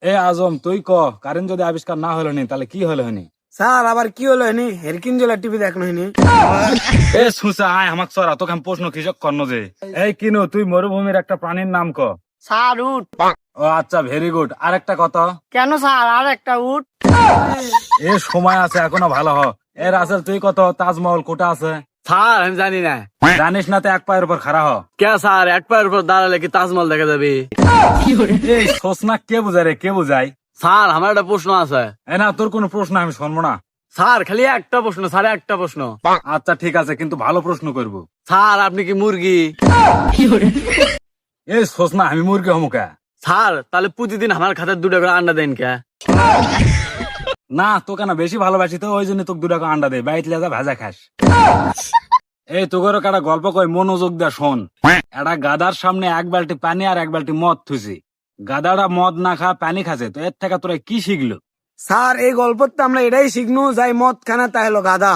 এ আজম তুই ক, কারেন্ট যদি আবিষ্কার না হলো নি তাহলে কি হলো নি? স্যার আবার কি হলো হনি হেরকিন জেলা টিভি দেখনো হনি এ সুসা আয় আমাক সরা, তোকে আমি প্রশ্ন কৃষক কর্ণ যে এই কিনু তুই মরুভূমির একটা প্রাণীর নাম ক। স্যার উঠ। ও আচ্ছা, ভেরি গুড। আর একটা কথা, কেন স্যার আর একটা উঠ? এ সময় আছে এখনো, ভালো হ। এ রাসেল তুই কত, তাজমহল কোটা আছে? স্যার আমি জানি না। জানিস না তো এক পায়ের উপর খাড়া হ। কে স্যার এক পায়ের উপর দাঁড়ালে কি তাজমহল দেখা যাবে? এই সোসনা কে বুঝায় রে, কে বুঝায়? স্যার আমার একটা প্রশ্ন আছে। এ না, তোর কোনো প্রশ্ন আমি শুনবো না। স্যার খালি একটা প্রশ্ন, স্যার একটা প্রশ্ন। আচ্ছা ঠিক আছে, কিন্তু ভালো প্রশ্ন করব। স্যার আপনি কি মুরগি? এই সোসনা আমি মুরগি হমুকা? স্যার তাহলে প্রতিদিন আমার খাতায় 2টা করে আন্ডা দেন কে? না তোকে না বেশি ভালোবাসি তো, ওই জন্য তোকে 2 টাকা আন্ডা দে, বাইট লেজা ভাজা খাস। এই তোকে একটা গল্প কই, মনোযোগ দে শোন। একটা গাদার সামনে 1 বালতি পানি আর 1 বালতি মদ থুইছি। গাদাটা মদ না খা পানি খাচ্ছে, তো এর থেকে তোরা কি শিখলো? স্যার এই গল্পতে আমরা এটাই শিখনু যাই মদ খানা তা হলো গাধা।